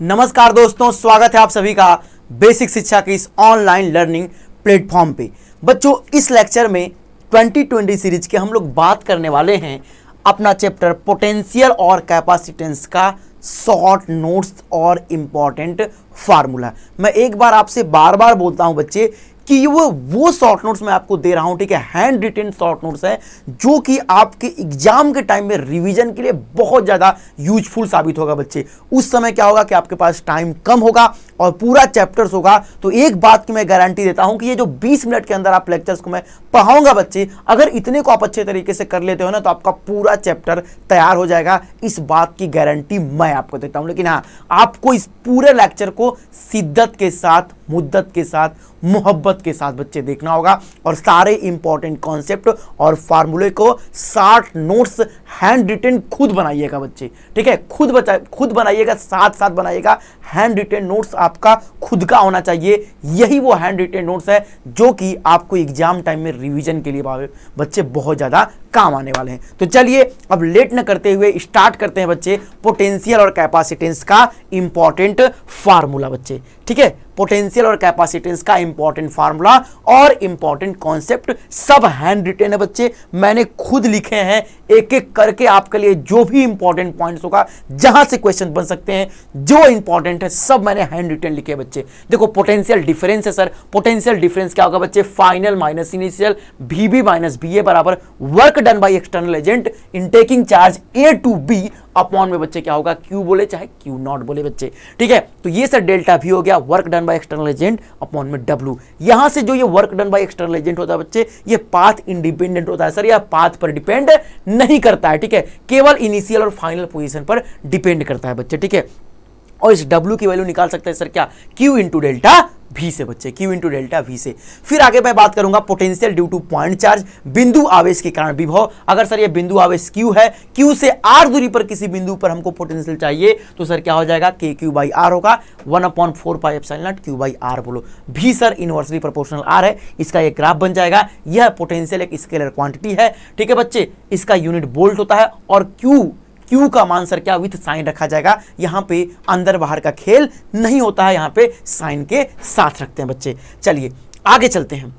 नमस्कार दोस्तों, स्वागत है आप सभी का बेसिक शिक्षा की इस ऑनलाइन लर्निंग प्लेटफॉर्म पे। बच्चों, इस लेक्चर में 2020 सीरीज के हम लोग बात करने वाले हैं अपना चैप्टर पोटेंशियल और कैपेसिटेंस का शॉर्ट नोट्स और इंपॉर्टेंट फार्मूला। मैं एक बार आपसे बार बार बोलता हूं बच्चे कि वो शॉर्ट नोट्स मैं आपको दे रहा हूं, ठीक है। हैंड रिटेन शॉर्ट नोट्स है जो कि आपके एग्जाम के टाइम में रिवीजन के लिए बहुत ज्यादा यूजफुल साबित होगा बच्चे। उस समय क्या होगा कि आपके पास टाइम कम होगा और पूरा चैप्टर्स होगा। तो एक बात की मैं गारंटी देता हूं कि ये जो 20 मिनट के अंदर आप लेक्चर्स को मैं पढ़ाऊंगा बच्चे, अगर इतने को आप अच्छे तरीके से कर लेते हो ना तो आपका पूरा चैप्टर तैयार हो जाएगा। इस बात की गारंटी मैं आपको देता हूं। लेकिन हाँ, आपको इस पूरे लेक्चर को शिद्दत के साथ, मुद्दत के साथ, मोहब्बत के साथ बच्चे देखना होगा और सारे इंपॉर्टेंट कॉन्सेप्ट और फार्मूले को 60 नोट्स हैंड रिटेन खुद बनाइएगा बच्चे, ठीक है। खुद बनाइएगा, साथ साथ बनाइएगा। हैंड रिटेन नोट्स आपका खुद का होना चाहिए। यही वो हैंड रिटेन नोट्स है जो कि आपको एग्जाम टाइम में रिवीजन के लिए बच्चे बहुत ज्यादा काम आने वाले हैं। तो चलिए अब लेट न करते हुए स्टार्ट करते हैं बच्चे पोटेंशियल और कैपेसिटेंस का इंपॉर्टेंट फार्मूला बच्चे, ठीक है। पोटेंशियल और कैपेसिटेंस का इंपॉर्टेंट फार्मूला और इंपॉर्टेंट कॉन्सेप्ट सब हैंड रिटेन है बच्चे। मैंने खुद लिखे हैं एक एक करके आपके लिए। जो भी इंपॉर्टेंट पॉइंट्स होगा, जहां से क्वेश्चन बन सकते हैं, जो इंपॉर्टेंट है, सब मैंने हैंड रिटेन लिखे हैं बच्चे। देखो, पोटेंशियल डिफरेंस है सर। पोटेंशियल डिफरेंस क्या होगा बच्चे? Final minus initial, VB minus BA बराबर work done by external agent in taking charge A to B upon में बच्चे क्या होगा? Q बोले चाहे Q नॉट बोले बच्चे, ठीक है। तो ये सर डेल्टा V हो गया, work done by external agent upon में W। यहां से जो ये work done by external agent होता है बच्चे, ये पाथ इंडिपेंडेंट होता है सर। यह पाथ पर डिपेंड नहीं करता है, ठीक है। केवल इनिशियल और फाइनल पोजीशन पर डिपेंड करता है बच्चे, ठीक है। और इस W की वैल्यू निकाल सकते हैं सर क्या? Q इंटू डेल्टा V से बच्चे, Q इंटू डेल्टा V से। फिर आगे मैं बात करूंगा potential due two point charge, बिंदु आवेश के कारण विभव। अगर सर ये बिंदु आवेश Q है, Q से R दूरी पर किसी बिंदु पर हमको पोटेंशियल चाहिए, तो सर क्या हो जाएगा? KQ बाई R होगा, 1/4 pi epsilon not Q by R बोलो। V sir inversely proportional R है, इसका एक ग्राफ बन जाएगा। यह पोटेंशियल एक स्केलर क्वांटिटी है, ठीक है बच्चे। इसका यूनिट वोल्ट होता है और Q का मान सर क्या? विथ साइन रखा जाएगा। यहां पे अंदर बाहर का खेल नहीं होता है, यहां पे साइन के साथ रखते हैं बच्चे। चलिए आगे चलते हैं।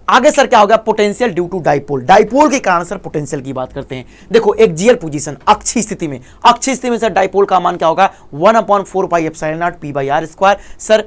आगे सर क्या होगा? Potential due to dipole. Dipole के कारण सर पोटेंशियल की बात करते हैं। देखो, एक्सियल पोजीशन, अक्षीय स्थिति में सर डाइपोल का मान क्या होगा? 1/4 pi epsilon not P by R square. Sir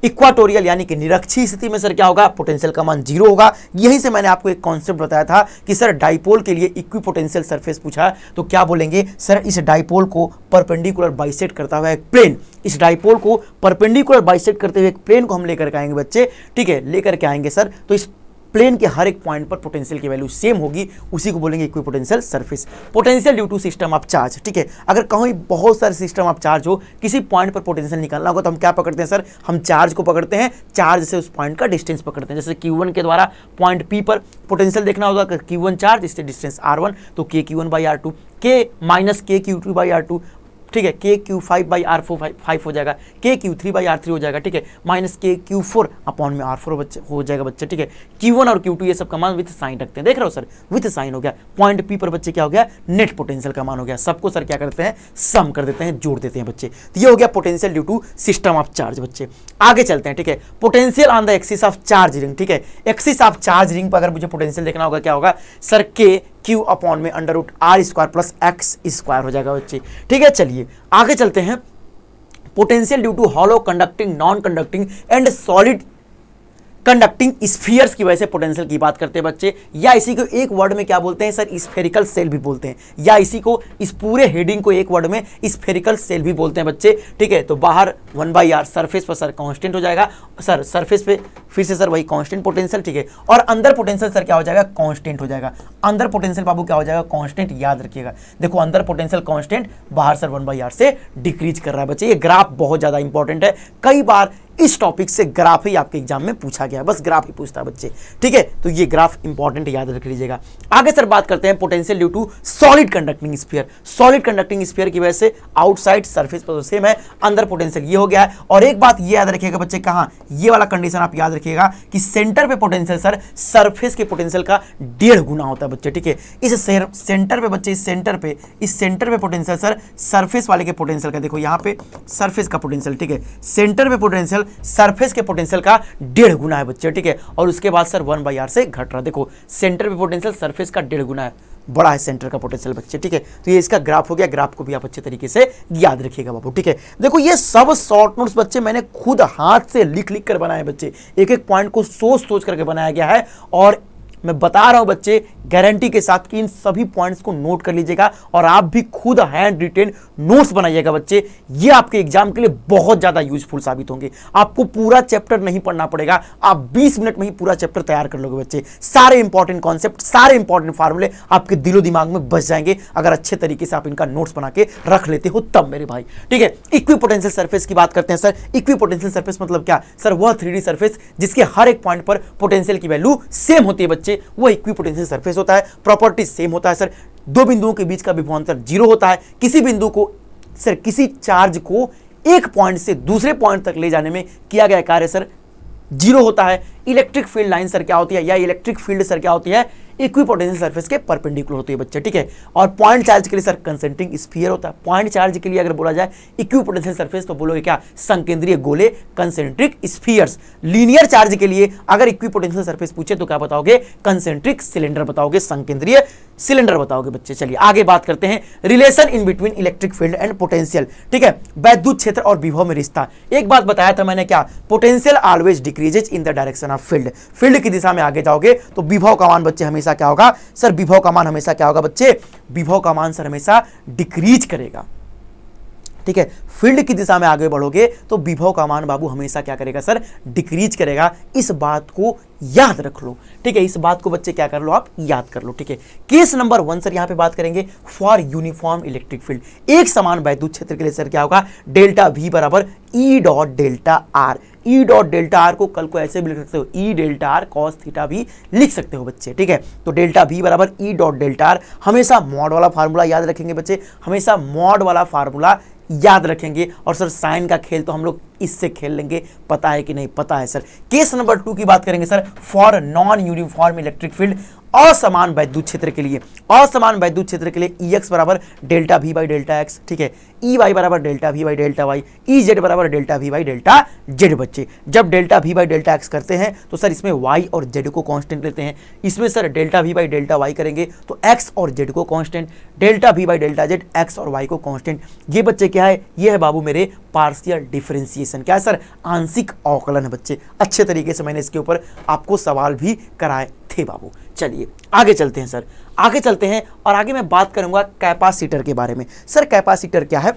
equatorial यानी कि निरक्षीय स्थिति में सर क्या होगा? पोटेंशियल का मान 0 होगा। यहीं से मैंने आपको एक कॉन्सेप्ट बताया था कि सर डाइपोल के लिए इक्विपोटेंशियल सरफेस पूछा तो क्या बोलेंगे? सर इस डाइपोल को परपेंडिकुलर बाइसेक्ट करता हुआ एक प्लेन, इस डाइपोल को परपेंडिकुलर बाइसेक्ट करते हुए एक प्लेन को हम लेकर के आएंगे बच्चे, ठीक है। लेकर के आएंगे सर, तो इस प्लेन के हर एक पॉइंट पर पोटेंशियल की वैल्यू सेम होगी, उसी को बोलेंगे equipotential surface. Potential due to system of charge, ठीक है। अगर कहीं बहुत सारे सिस्टम ऑफ चार्ज हो, किसी पॉइंट पर पोटेंशियल निकालना होगा तो हम क्या पकड़ते हैं सर? हम चार्ज को पकड़ते हैं, चार्ज से उस पॉइंट का डिस्टेंस पकड़ते हैं। जैसे Q1 के द्वारा पॉइंट P पर पोटेंशियल देखना होगा, Q1 चार्ज, इससे डिस्टेंस R1, तो KQ1 by R2, K minus KQ2 by R2, ठीक है। KQ5 बाई R4 5 हो जाएगा, KQ3 बाई R3 हो जाएगा, ठीक है। माइनस KQ4 अपॉन में R4 बच्चे हो जाएगा बच्चे, ठीक है। Q1 और Q2 ये सब का मान विथ साइन रखते हैं, देख रहे हो सर? विथ साइन हो गया। पॉइंट P पर बच्चे क्या हो गया? नेट पोटेंशियल का मान हो गया। सबको सर क्या करते हैं? सम कर देते हैं, जोड़ देते हैं बच्चे। तो ये हो गया potential due to system of charge बच्चे। आगे चलते हैं, ठीक है। Potential on the axis of charge ring, ठीक है। एक्सिस ऑफ चार्ज रिंग पर अगर मुझे पोटेंशियल देखना होगा, क्या होगा सर? Q अपॉन में √R square plus X square हो जाएगा बच्चे, ठीक है। चलिए आगे चलते हैं। Potential due to hollow conducting, non conducting and solid conducting spheres की वजह से पोटेंशियल की बात करते हैं बच्चे। या इसी को एक वर्ड में क्या बोलते हैं सर? स्फेरिकल सेल भी बोलते हैं। या इसी को, इस पूरे हेडिंग को एक वर्ड में स्फेरिकल सेल भी बोलते हैं बच्चे, ठीक है। तो बाहर 1/R, सरफेस पर सर कांस्टेंट हो जाएगा, सर सरफेस पे फिर से सर वही कांस्टेंट पोटेंशियल, ठीक है। और अंदर पोटेंशियल सर क्या हो जाएगा? कांस्टेंट हो जाएगा। अंदर पोटेंशियल बाबू क्या हो जाएगा? कांस्टेंट, याद रखिएगा। देखो, अंदर पोटेंशियल कांस्टेंट, बाहर सर 1/R से डिक्रीज कर रहा है बच्चे। ये ग्राफ बहुत ज्यादा इंपॉर्टेंट है। कई बार इस टॉपिक से ग्राफ ही आपके एग्जाम में पूछा गया है, बस ग्राफ ही पूछता है बच्चे, ठीक है। तो ये ग्राफ इंपॉर्टेंट याद रख लीजिएगा। आगे सर बात करते हैं potential due to solid conducting sphere. Solid conducting sphere की वजह से आउटसाइड सरफेस पर सेम है, अंदर पोटेंशियल ये हो गया है। और एक बात ये याद रखिएगा बच्चे, कहां ये वाला कंडीशन आप याद रखिएगा कि सेंटर पे पोटेंशियल सर सरफेस के पोटेंशियल का 1.5 गुना होता है बच्चे, ठीक है। इस सेंटर पे बच्चे, इस सेंटर पे पोटेंशियल सर सरफेस वाले के पोटेंशियल का, देखो यहाँ पे सरफेस का पोटेंशियल, ठीक है, सेंटर पे पोटेंशियल सरफेस के पोटेंशियल का 1.5 गुना है बच्चे, ठीक है। और उसके बाद सर 1/r से घट रहा है, देखो सेंटर पे पोटेंशियल सरफेस का 1.5 गुना है, बड़ा है सेंटर का पोटेंशियल बच्चे, ठीक है। तो ये इसका ग्राफ हो गया, ग्राफ को भी आप अच्छे तरीके से याद रखिएगा बाबू, ठीक है। देखो ये सब शॉर्ट नोट्स बच्चे मैंने खुद हाथ से लिख कर बनाए बच्चे, एक एक पॉइंट को सोच करके बनाया गया है। और मैं बता रहा हूं बच्चे गारंटी के साथ कि इन सभी पॉइंट्स को नोट कर लीजिएगा और आप भी खुद हैंड रिटेन नोट्स बनाइएगा बच्चे। ये आपके एग्जाम के लिए बहुत ज्यादा यूजफुल साबित होंगे। आपको पूरा चैप्टर नहीं पढ़ना पड़ेगा, आप 20 मिनट में ही पूरा चैप्टर तैयार कर लोगे बच्चे। सारे इंपॉर्टेंट कॉन्सेप्ट, सारे इंपॉर्टेंट फार्मूले आपके दिलो दिमाग में बस जाएंगे अगर अच्छे तरीके से आप इनका नोट्स बना के रख लेते हो तब मेरे भाई, ठीक है। इक्विपोटेंशियल सरफेस की बात करते हैं सर। इक्विपोटेंशियल सरफेस मतलब क्या सर? वह 3D सरफेस जिसके हर एक पॉइंट पर पोटेंशियल की वैल्यू सेम होती है बच्चे, वो इक्विपोटेंशियल सरफेस होता है। प्रॉपर्टी सेम होता है सर। दो बिंदुओं के बीच का विभवांतर 0 होता है। किसी बिंदु को सर, किसी चार्ज को एक पॉइंट से दूसरे पॉइंट तक ले जाने में किया गया कार्य सर 0 होता है। इलेक्ट्रिक फील्ड लाइन सर क्या होती है, या इलेक्ट्रिक फील्ड सर क्या होती है? इक्विपोटेंशियल सरफेस के परपेंडिकुलर होती है बच्चे, ठीक है। और पॉइंट चार्ज के लिए सर कंसेंट्रिक स्फीयर होता है। पॉइंट चार्ज के लिए अगर बोला जाए इक्विपोटेंशियल सरफेस तो बोलोगे क्या? संकेंद्रीय गोले, कंसेंट्रिक स्फीयर्स। लीनियर चार्ज के लिए अगर इक्विपोटेंशियल सरफेस पूछे तो क्या बताओगे? कंसेंट्रिक सिलेंडर बताओगे, संकेंद्रीय सिलेंडर बताओगे बच्चे। चलिए आगे बात करते हैं relation in between electric field and potential, ठीक है। वैद्युत क्षेत्र और विभव में रिश्ता। एक बात बताया था मैंने, क्या? Potential always decreases in the direction of field. Field की दिशा में आगे जाओगे तो विभव का मान बच्चे हमेशा क्या होगा सर? विभव का मान हमेशा क्या होगा बच्चे? विभव का मान सर हमेशा डिक्रीज करेगा, ठीक है। फील्ड की दिशा में आगे बढ़ोगे तो विभव का मान बाबू हमेशा क्या करेगा सर? डिक्रीज करेगा। इस बात को याद रख लो, ठीक है। इस बात को बच्चे क्या कर लो? आप याद कर लो, ठीक है। केस नंबर 1 सर यहां पे बात करेंगे फॉर यूनिफॉर्म इलेक्ट्रिक फील्ड। एक समान वैद्युत क्षेत्र के लिए सर क्या होगा? डेल्टा V बराबर E dot delta R। E dot delta R को कल को ऐसे भी लिख सकते हो, E delta R cos theta भी लिख सकते हो बच्चे, ठीक है। तो डेल्टा V बराबर E डॉट डेल्टा R, हमेशा मॉड वाला फार्मूला याद रखेंगे बच्चे, हमेशा मॉड वाला फार्मूला याद रखेंगे। और सर साइन का खेल तो हम लोग इससे खेल लेंगे, पता है कि नहीं? पता है सर। केस नंबर 2 की बात करेंगे sir for non uniform electric field. असमान वैद्युत क्षेत्र के लिए, असमान वैद्युत क्षेत्र के लिए Ex बराबर delta V by delta x, ठीक है। Ey बराबर delta V by delta y, Ez बराबर delta V by delta z बच्चे। जब delta V by delta x करते हैं तो सर इसमें y और z को कांस्टेंट लेते हैं। इसमें sir delta V by delta y करेंगे तो x और z को constant, delta V by delta z x और y को कांस्टेंट। ये बच्चे क्या है? ये है बाबू मेरे पार्शियल डिफरेंशिएशन। क्या है सर? आंशिक अवकलन है बच्चे। अच्छे तरीके से मैंने इसके ऊपर आपको सवाल भी कराए थे बाबू। चलिए आगे चलते हैं सर, आगे चलते हैं और आगे मैं बात करूंगा कैपेसिटर के बारे में। सर कैपेसिटर क्या है?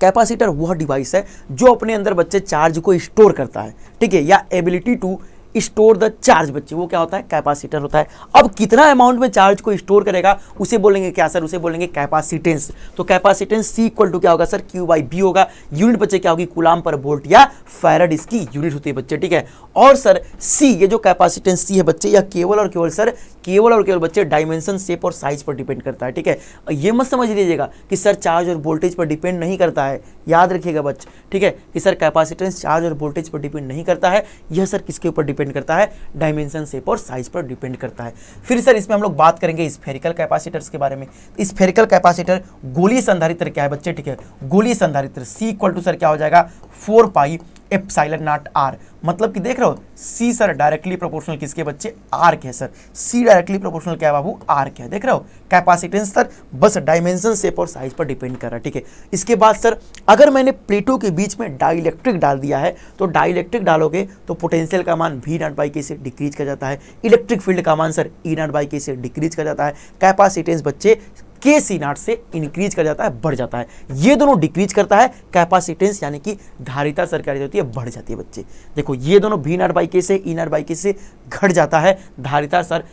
कैपेसिटर वह डिवाइस है जो अपने अंदर बच्चे चार्ज को स्टोर करता है, ठीक है, या ability to store the charge बच्चे, वो क्या होता है? कैपेसिटर होता है। अब कितना अमाउंट में चार्ज को स्टोर करेगा उसे बोलेंगे क्या सर? उसे बोलेंगे कैपेसिटेंस। तो कैपेसिटेंस C इक्वल टू क्या होगा सर? Q बाई B होगा। यूनिट बच्चे क्या होगी? कूलाम पर वोल्ट या फैराड इसकी यूनिट होती है बच्चे, ठीक है। और सर C, ये जो कैपेसिटेंस C है बच्चे, यह केवल और केवल सर, केवल और केवल बच्चे डायमेंशन, शेप और साइज पर डिपेंड करता है, ठीक है। ये मत समझ लीजिएगा कि सर चार्ज और वोल्टेज पर डिपेंड नहीं करता है, याद रखिएगा बच्चे, ठीक है, कि सर कैपेसिटेंस चार्ज और वोल्टेज पर डिपेंड नहीं करता है। यह सर किसके ऊपर डिपेंड करता है? डायमेंशन, शेप और साइज पर डिपेंड करता है। फिर सर इसमें हम लोग बात करेंगे स्फेरिकल कैपेसिटर्स के बारे में। स्फेरिकल कैपेसिटर गोलीय संधारित्र क्या है बच्चे? ठीक है, गोलीय संधारित्र C इक्वल टू सर क्या हो जाएगा? 4 पाई एप्सिलॉन नॉट R। मतलब कि देख रहे हो C सर डायरेक्टली प्रोपोर्शनल किसके बच्चे? R के। सर C डायरेक्टली प्रोपोर्शनल क्या है बाबू? R के। देख रहे हो कैपेसिटेंस सर बस डायमेंशन, शेप और साइज पर डिपेंड कर रहा है, ठीक है। इसके बाद सर अगर मैंने प्लेटों के बीच में डाइलेक्ट्रिक डाल दिया है तो डाइलेक्ट्रिक डालोगे तो पोटेंशियल का मान V नॉट बाई के से डिक्रीज कर जाता है। इलेक्ट्रिक फील्ड का मान सर E नॉट बाई के से डिक्रीज कर जाता है। कैपेसिटेंस बच्चे के सी नॉट से इंक्रीज कर जाता है, बढ़ जाता है। ये दोनों डिक्रीज करता है, कैपेसिटेंस यानी कि धारिता सर क्या होती है? बढ़ जाती है बच्चे। देखो ये दोनों V नॉट बाई के से E नॉट बाई के से घट जाता है, धारिता सर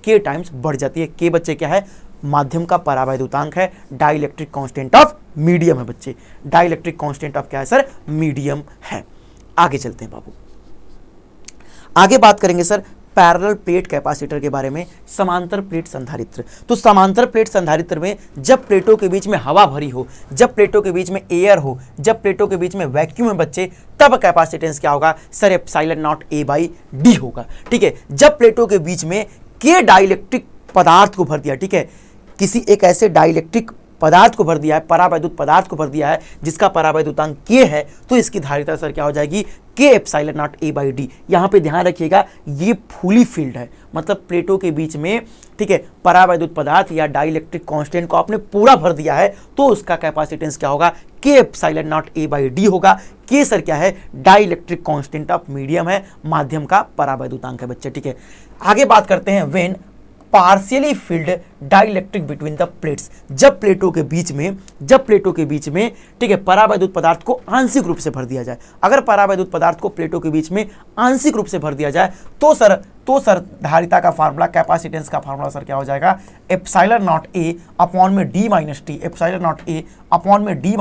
के टाइम्स बढ़ जाती है। के बच्चे क्या है? माध्यम का परावैद्युतांक है, डाइलेक्ट्रिक कांस्टेंट ऑफ मीडियम है बच्चे। डाइलेक्ट्रिक कांस्टेंट ऑफ क्या है सर? मीडियम है। आगे चलते हैं बाबू, आगे बात करेंगे सर पैरेलल प्लेट कैपेसिटर के बारे में, समांतर प्लेट संधारित्र। तो समांतर प्लेट संधारित्र में जब प्लेटों के बीच में हवा भरी हो, जब प्लेटों के बीच में एयर हो, जब प्लेटों के बीच में वैक्यूम है बच्चे, तब कैपेसिटेंस क्या होगा sir, epsilon naught A by D होगा। ठीक है, जब प्लेटों के बीच में के डाइलेक्ट्रिक पदार्थ को भर दिया, ठीक है, किसी एक ऐसे डाइलेक्ट्रिक पदार्थ को भर दिया है, परावैद्युत पदार्थ को भर दिया है जिसका परावैद्युतांक के है, तो इसकी धारिता सर क्या हो जाएगी, के epsilon naught A by D. यहाँ पे ध्यान रखिएगा ये फुली फील्ड है, मतलब प्लेटों के बीच में, ठीक है, परावैद्युत पदार्थ या डाइलेक्ट्रिक कांस्टेंट को आपने पूरा भर दिया है, तो उसका कैपेसिटेंस क्या होगा, के epsilon naught A by D होगा। के सर क्या है, डाइलेक्ट्रिक कांस्टेंट ऑफ मीडियम है, माध्यम का परावैद्युतांक है बच्चे। ठीक है, आगे बात करते हैं when partially field dielectric between the plates, जब प्लेटों के बीच में, ठीक है, परावैद्युत पदार्थ को आंशिक रूप से भर दिया जाए। अगर परावैद्युत पदार्थ को प्लेटों के बीच में आंशिक रूप से भर दिया जाए तो सर धारिता का फार्मूला, कैपेसिटेंस का फार्मूला सर क्या हो जाएगा, एप्सिलॉन नॉट ए अपॉन में D minus T, epsilon naught A upon में D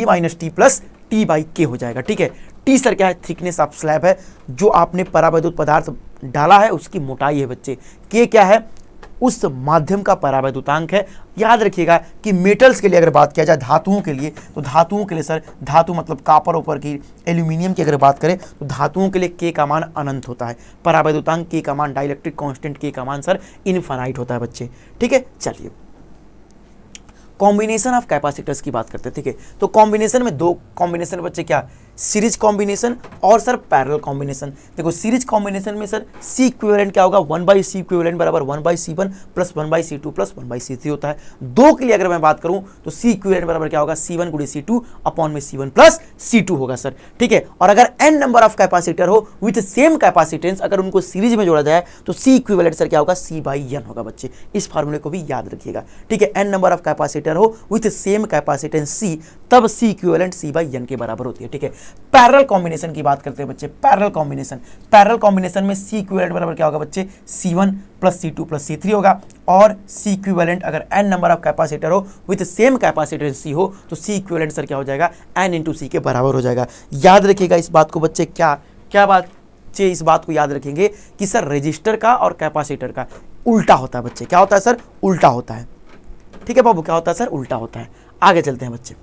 minus T plus T by K हो जाएगा। ठीक है, टी सर क्या है, थिकनेस ऑफ स्लैब है, जो आपने परावैद्युत पदार्थ डाला है उसकी मोटाई है बच्चे। के क्या है, उस माध्यम का परावैद्युतांक है। याद रखिएगा कि मेटल्स के लिए अगर बात किया जाए, धातुओं के लिए, तो धातुओं के लिए सर, धातु मतलब कापर ऊपर की, एल्यूमिनियम की अगर बात करें तो धातुओं के लिए के का मान अनंत होता है, परावैद्युतांक के का मान, डाइलेक्ट्रिक कांस्टेंट के का मान सर इनफाइनाइट होता है बच्चे। ठीक है, चलिए कॉम्बिनेशन ऑफ कैपेसिटर्स की बात करते हैं। ठीक है, तो कॉम्बिनेशन में दो कॉम्बिनेशन बच्चे, क्या, सीरीज कॉम्बिनेशन और सर पैरेलल कॉम्बिनेशन। देखो सीरीज कॉम्बिनेशन में सर सी इक्विवेलेंट क्या होगा, 1/c इक्विवेलेंट बराबर 1/c1 plus 1/c2 plus 1/c3 होता है। दो के लिए अगर मैं बात करूं तो सी इक्विवेलेंट बराबर क्या होगा, c1 गुणे c2 अपॉन में c1 प्लस c2 होगा सर। ठीक है, और अगर n नंबर ऑफ कैपेसिटर हो विथ सेम कैपेसिटेंस, अगर उनको सीरीज में जोड़ा जाए तो सी इक्विवेलेंट सर क्या होगा, c/n होगा बच्चे। इस फार्मूले को भी याद रखिएगा। ठीक है, n नंबर ऑफ कैपेसिटर हो विथ सेम कैपेसिटेंस c, तब सी इक्विवेलेंट c/n के बराबर होती है। ठीक है, पैरेलल कॉम्बिनेशन की बात करते हैं बच्चे। पैरेलल कॉम्बिनेशन में सी इक्विवेलेंट बराबर क्या होगा बच्चे, c1 plus c2 plus c3 होगा, और सी इक्विवेलेंट अगर n नंबर ऑफ कैपेसिटर हो विथ सेम कैपेसिटेंस c हो तो सी इक्विवेलेंट सर क्या हो जाएगा, n इंटू सी के बराबर हो जाएगा। याद रखिएगा इस बात को बच्चे, क्या बात, इस बात को याद रखेंगे कि सर रजिस्टर का और कैपेसिटर का उल्टा होता है बच्चे। क्या होता है सर, उल्टा होता है। ठीक है बाबू, क्या होता है सर, उल्टा होता है। आगे चलते हैं बच्चे,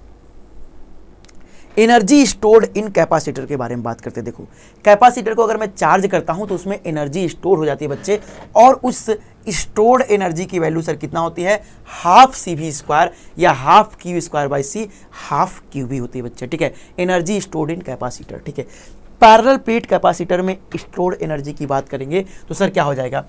एनर्जी स्टोर्ड इन कैपेसिटर के बारे में बात करते हैं। देखो कैपेसिटर को अगर मैं चार्ज करता हूं तो उसमें एनर्जी स्टोर हो जाती है बच्चे, और उस स्टोर्ड एनर्जी की वैल्यू सर कितना होती है, हाफ CV² या हाफ Q²/c, हाफ QV होती है बच्चे। ठीक है, एनर्जी स्टोर्ड इन कैपेसिटर। ठीक है, पैरेलल प्लेट कैपेसिटर में स्टोर्ड एनर्जी की बात करेंगे तो सर क्या हो जाएगा,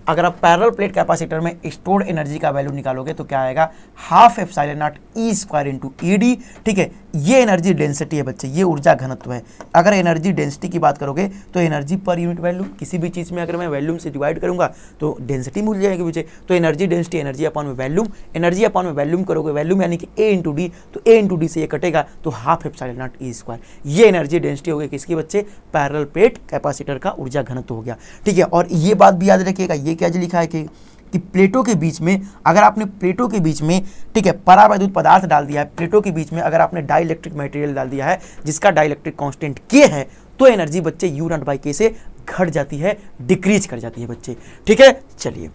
अगर आप पैरेलल प्लेट कैपेसिटर में स्टोर्ड एनर्जी का वैल्यू निकालोगे तो क्या आएगा, half epsilon not E² into ED। ठीक है, ये एनर्जी डेंसिटी है बच्चे, ये ऊर्जा घनत्व है। अगर एनर्जी डेंसिटी की बात करोगे तो एनर्जी पर यूनिट वैल्यू, किसी भी चीज़ में अगर मैं वैल्यूम से डिवाइड करूंगा तो डेंसिटी मिल जाएगी मुझे। तो एनर्जी डेंसिटी, एनर्जी अपॉन में वैल्यूम, एनर्जी अपॉन में वैल्यूम करोगे, वैल्यूम यानी कि A इंटू डी, तो A इंटू डी से ये कटेगा तो हाफ एप्सिलॉन नॉट E²। ये एनर्जी डेंसिटी हो गई किसकी बच्चे, पैरेलल प्लेट कैपेसिटर का ऊर्जा घनत्व हो गया। ठीक है, और ये बात भी याद रखिएगा, ये क्या लिखा है कि प्लेटों के बीच में, अगर आपने प्लेटों के बीच में, ठीक है, परावैद्युत पदार्थ डाल दिया है, प्लेटों के बीच में अगर आपने डाइलेक्ट्रिक मटेरियल डाल दिया है जिसका डाइलेक्ट्रिक कांस्टेंट के है, तो एनर्जी बच्चे U0/K से घट जाती है, डिक्रीज कर जाती है बच्चे। ठीक है, चलिए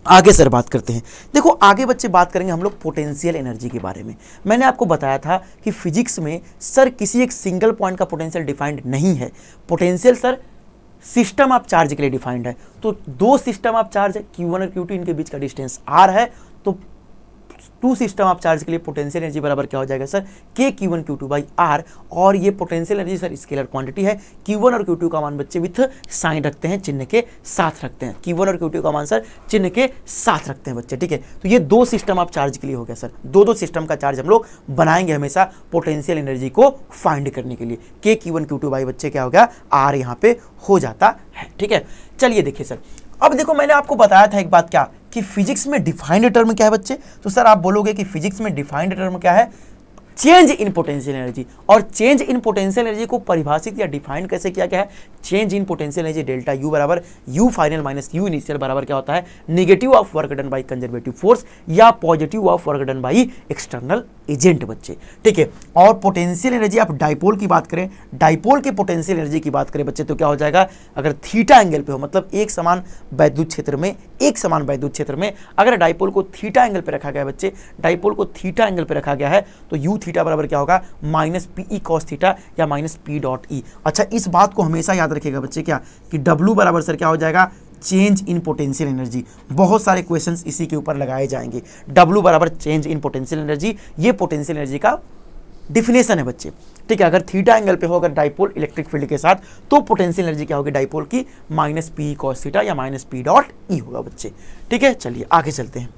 आगे सर बात करते हैं। देखो आगे बच्चे बात करेंगे हम लोग पोटेंशियल एनर्जी के बारे में। मैंने आपको बताया था कि फिजिक्स में सर किसी एक सिंगल पॉइंट का पोटेंशियल डिफाइंड नहीं है। Potential sir system of charge के लिए डिफाइंड है। तो दो सिस्टम ऑफ चार्ज है, Q1 और Q2, इनके बीच का डिस्टेंस R है, तो टू सिस्टम ऑफ चार्ज के लिए पोटेंशियल एनर्जी बराबर क्या हो जाएगा सर, K Q1 Q2/R। और ये potential energy sir scalar quantity है। Q1 और Q2 का मान बच्चे विथ साइन रखते हैं, चिन्ह के साथ रखते हैं। Q1 और Q2 का मान सर चिन्ह के साथ रखते हैं बच्चे। ठीक है, तो ये दो सिस्टम ऑफ चार्ज के लिए हो गया सर। दो सिस्टम का चार्ज हम लोग बनाएंगे हमेशा पोटेंशियल एनर्जी को फाइंड करने के लिए। K Q1 Q2 बच्चे क्या हो गया, R यहाँ पे हो जाता है। ठीक है, चलिए देखिए सर, अब देखो मैंने आपको बताया था एक बात, क्या कि फिजिक्स में डिफाइंड टर्म क्या है बच्चे। तो सर आप बोलोगे कि फिजिक्स में डिफाइंड टर्म क्या है, चेंज इन पोटेंशियल एनर्जी। और चेंज इन पोटेंशियल एनर्जी को परिभाषित या डिफाइन कैसे किया गया है, change in potential energy delta U बराबर U final minus U initial बराबर क्या होता है, negative of work done by conservative force या positive of work done by external agent बच्चे, ठीक है। और पोटेंशियल एनर्जी, आप डाइपोल की बात करें, डाइपोल के पोटेंशियल एनर्जी की बात करें बच्चे, तो क्या हो जाएगा, अगर थीटा एंगल पे हो, मतलब एक समान वैद्युत क्षेत्र में अगर डाइपोल को थीटा एंगल पे रखा गया है बच्चे, डाइपोल को थीटा एंगल पे रखा गया है, तो यू थीटा बराबर क्या होगा, minus P E cos theta या माइनस पी डॉट ई। अच्छा, इस बात को हमेशा याद रखिएगा बच्चे, क्या कि डब्ल्यू बराबर सर क्या हो जाएगा, चेंज इन पोटेंशियल एनर्जी। बहुत सारे क्वेश्चंस इसी के ऊपर लगाए जाएंगे। W बराबर चेंज इन पोटेंशियल एनर्जी, ये पोटेंशियल एनर्जी का डिफिनेशन है बच्चे, ठीक है। अगर थीटा एंगल पे हो अगर डाइपोल इलेक्ट्रिक फील्ड के साथ, तो पोटेंशियल एनर्जी क्या होगी डाइपोल की, माइनस पी कॉस थीटा या माइनस पी डॉट ई होगा बच्चे, ठीक है। चलिए आगे चलते हैं,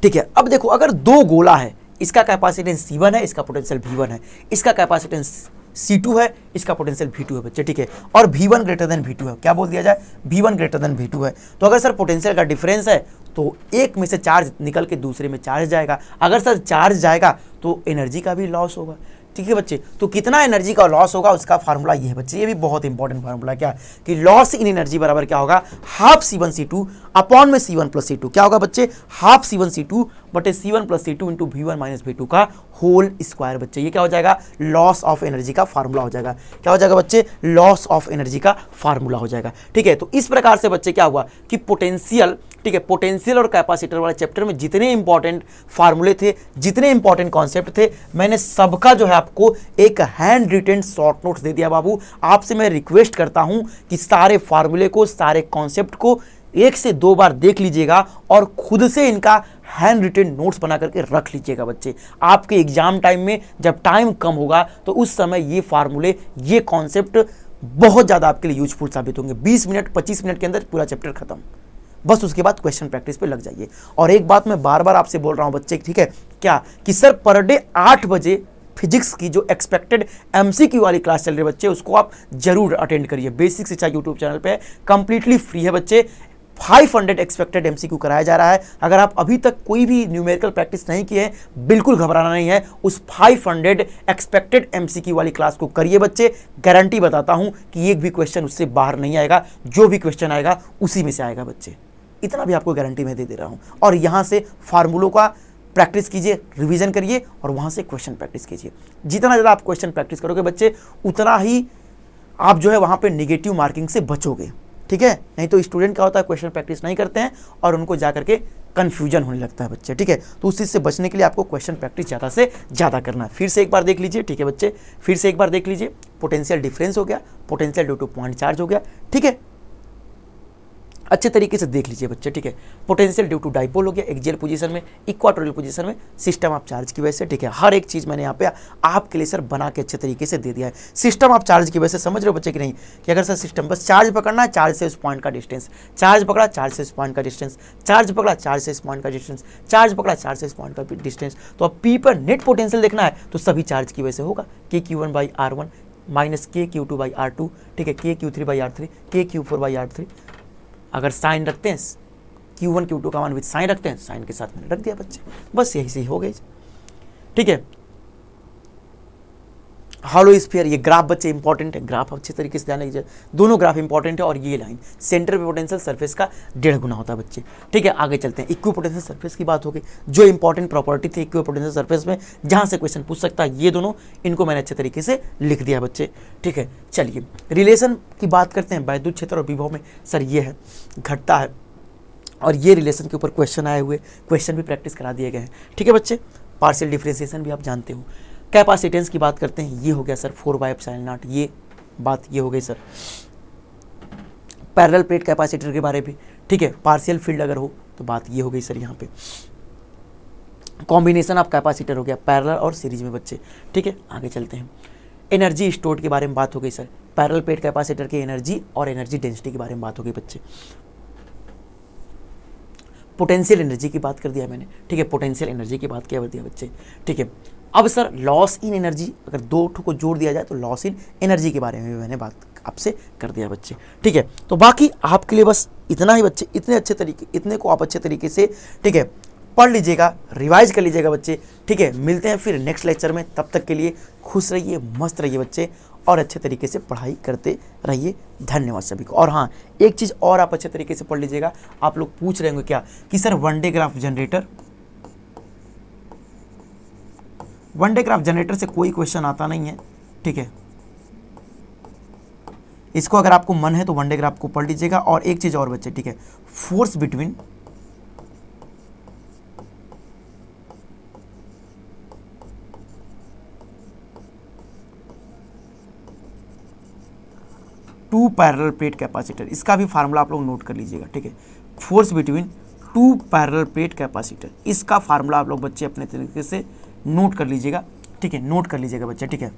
ठीक है। अब देखो, अगर दो गोला है, इसका कैपेसिटेंस C1 है, इसका पोटेंशियल V1 है, इसका कैपेसिटेंस C2 है, इसका पोटेंशियल V2 है बच्चे, ठीक है। और V1 ग्रेटर देन V2 है, क्या बोल दिया जाए, V1 ग्रेटर देन V2 है। तो अगर सर पोटेंशियल का डिफरेंस है, तो एक में से चार्ज निकल के दूसरे में चार्ज जाएगा। अगर सर चार्ज जाएगा तो एनर्जी का भी लॉस होगा, ठीक है बच्चे। तो कितना एनर्जी का लॉस होगा उसका फार्मूला ये है बच्चे, ये भी बहुत इंपॉर्टेंट फार्मूला, क्या कि लॉस इन एनर्जी बराबर क्या होगा, हाफ C1 C2 अपॉन में C1 प्लस C2, क्या होगा बच्चे, हाफ C1 C2 बटे C1 plus C2 into V1 minus V2 का होल स्क्वायर बच्चे। ये क्या हो जाएगा, लॉस ऑफ एनर्जी का फार्मूला हो जाएगा। क्या हो जाएगा बच्चे, लॉस ऑफ एनर्जी का फार्मूला हो जाएगा, ठीक है। तो इस प्रकार से बच्चे क्या हुआ कि पोटेंशियल, ठीक है, पोटेंशियल और कैपेसिटर वाले चैप्टर में जितने इंपॉर्टेंट फार्मूले थे, जितने इंपॉर्टेंट कॉन्सेप्ट थे, मैंने सबका जो है आपको एक हैंड रिटेन शॉर्ट नोट्स दे दिया बाबू। आपसे मैं रिक्वेस्ट करता हूं कि सारे फार्मूले को, सारे कॉन्सेप्ट को 1 से 2 बार देख लीजिएगा और खुद से इनका हैंड रिटेन नोट्स बना करके रख लीजिएगा बच्चे। आपके एग्जाम टाइम में जब टाइम कम होगा तो उस समय ये फार्मूले, ये कॉन्सेप्ट बहुत ज़्यादा आपके लिए यूजफुल साबित होंगे। 20 मिनट 25 मिनट के अंदर पूरा चैप्टर खत्म, बस उसके बाद क्वेश्चन प्रैक्टिस पे लग जाइए। और एक बात मैं बार बार आपसे बोल रहा हूं बच्चे, ठीक है, क्या कि सर पर डे 8 बजे फिजिक्स की जो एक्सपेक्टेड एमसीक्यू वाली क्लास चल रही है बच्चे, उसको आप जरूर अटेंड करिए। बेसिक शिक्षा यूट्यूब चैनल पे कंप्लीटली फ्री है बच्चे। 500 एक्सपेक्टेड एमसीक्यू कराया जा रहा है। अगर आप अभी तक कोई भी न्यूमेरिकल प्रैक्टिस नहीं किए हैं, बिल्कुल घबराना नहीं है, उस 500 एक्सपेक्टेड एमसीक्यू वाली क्लास को करिए बच्चे। गारंटी बताता हूं कि एक भी क्वेश्चन उससे बाहर नहीं आएगा, जो भी क्वेश्चन आएगा उसी में से आएगा बच्चे, इतना भी आपको गारंटी मैं दे रहा हूं। और यहां से फार्मूलों का प्रैक्टिस कीजिए, रिवीजन करिए और वहां से क्वेश्चन प्रैक्टिस कीजिए। जितना ज़्यादा आप क्वेश्चन प्रैक्टिस करोगे बच्चे, उतना ही आप जो है वहां पे नेगेटिव मार्किंग से बचोगे, ठीक है। नहीं तो स्टूडेंट क्या होता है, क्वेश्चन प्रैक्टिस नहीं करते हैं और उनको जाकर के कन्फ्यूजन होने लगता है बच्चे, ठीक है। तो उस चीज़ से बचने के लिए आपको क्वेश्चन प्रैक्टिस ज़्यादा से ज़्यादा करना है। फिर से एक बार देख लीजिए, ठीक है बच्चे, फिर से एक बार देख लीजिए। पोटेंशियल डिफरेंस हो गया, potential due two point charge हो गया, ठीक है, अच्छे तरीके से देख लीजिए बच्चे, ठीक है। पोटेंशियल ड्यू टू डाइपोल हो गया, एक्सियल पोजीशन में, इक्वाटोरियल पोजीशन में, सिस्टम ऑफ चार्ज की वजह से, ठीक है। हर एक चीज़ मैंने यहाँ पे आपके लिए सर बना के अच्छे तरीके से दे दिया है। सिस्टम ऑफ चार्ज की वजह से समझ रहे हो बच्चे कि नहीं, कि अगर सर सिस्टम बस चार्ज पकड़ना है, चार्ज से उस पॉइंट का डिस्टेंस, चार्ज पकड़ा चार्ज से उस पॉइंट का डिस्टेंस, चार्ज पकड़ा चार्ज से इस पॉइंट का डिस्टेंस, चार्ज पकड़ा चार्ज से इस पॉइंट का डिस्टेंस। तो अब पी पर नेट पोटेंशियल देखना है तो सभी चार्ज की वजह से होगा, KQ1/R1 माइनस KQ2/R2, ठीक है, KQ3/R3, KQ4/R3। अगर साइन रखते हैं, Q1 Q2 का मान विद साइन रखते हैं, साइन के साथ मैंने रख दिया बच्चे, बस यही से हो गई, ठीक है। हॉलो स्फीयर, ये ग्राफ बच्चे इंपॉर्टेंट है, ग्राफ अच्छे तरीके से ध्यान लीजिए, दोनों ग्राफ इंपॉर्टेंट है। और ये लाइन सेंटर पे पोटेंशियल सरफेस का 1.5 गुना होता है बच्चे, ठीक है। आगे चलते हैं, इक्वी पोटेंशियल सरफेस की बात होगी, जो इंपॉर्टेंट प्रॉपर्टी थी इक्वी पोटेंशियल सरफेस में, जहां से क्वेश्चन पूछ सकता है, ये दोनों, इनको मैंने अच्छे तरीके से लिख दिया बच्चे, ठीक है। चलिए रिलेशन की बात करते हैं वैद्युत क्षेत्र और विभव में। सर ये है, घटता है, और ये रिलेशन के ऊपर क्वेश्चन आए हुए, क्वेश्चन भी प्रैक्टिस करा दिए गए हैं, ठीक है बच्चे। पार्शियल डिफरेंशिएशन भी आप जानते हो। कैपेसिटेंस की बात करते हैं, ये हो गया सर 4/ε0, ये बात ये हो गई सर। पैरेलल प्लेट कैपेसिटर के बारे में, ठीक है, पार्शियल फील्ड अगर हो तो बात ये हो गई सर। यहाँ पे कॉम्बिनेशन ऑफ कैपेसिटर हो गया पैरेलल और सीरीज में बच्चे, ठीक है। आगे चलते हैं, एनर्जी स्टोर्ड के बारे में बात हो गई सर। पैरेलल प्लेट कैपेसिटर की एनर्जी और एनर्जी डेंसिटी के बारे में बात हो गई बच्चे। पोटेंशियल एनर्जी की बात कर दिया मैंने, ठीक है, पोटेंशियल एनर्जी की बात किया दिया बच्चे, ठीक है। अब सर लॉस इन एनर्जी, अगर दो ठो को जोड़ दिया जाए तो लॉस इन एनर्जी के बारे में भी मैंने बात आपसे कर दिया बच्चे, ठीक है। तो बाकी आपके लिए बस इतना ही बच्चे, इतने को आप अच्छे तरीके से, ठीक है, पढ़ लीजिएगा, रिवाइज कर लीजिएगा बच्चे, ठीक है। मिलते हैं फिर नेक्स्ट लेक्चर में, तब तक के लिए खुश रहिए, मस्त रहिए बच्चे, और अच्छे तरीके से पढ़ाई करते रहिए। धन्यवाद सभी को। और हाँ, एक चीज़ और आप अच्छे तरीके से पढ़ लीजिएगा। आप लोग पूछ रहे होंगे क्या कि sir one day graph generator one day graph generator से कोई क्वेश्चन आता नहीं है, ठीक है। इसको अगर आपको मन है तो वन डे ग्राफ को पढ़ लीजिएगा। और एक चीज और बच्चे, ठीक है, force between two parallel plate capacitor, इसका भी फार्मूला आप लोग नोट कर लीजिएगा, ठीक है। Force between two parallel plate capacitor, इसका फार्मूला आप लोग बच्चे अपने तरीके से नोट कर लीजिएगा, ठीक है, नोट कर लीजिएगा बच्चे, ठीक है।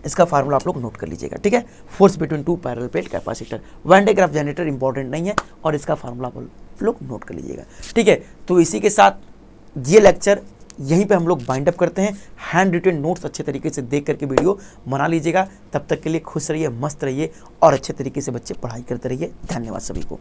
इसका फार्मूला आप लोग नोट कर लीजिएगा, ठीक है। Force between two parallel plate capacitor, one day graph generator important नहीं है और इसका फार्मूला आप लोग नोट कर लीजिएगा, ठीक है। तो इसी के साथ ये लेक्चर यहीं पे हम लोग बाइंड अप करते हैं। हैंड रिटन नोट्स अच्छे तरीके से देख करके वीडियो बना लीजिएगा। तब तक के लिए खुश रहिए, मस्त रहिए और अच्छे तरीके से बच्चे पढ़ाई करते रहिए। धन्यवाद सभी को।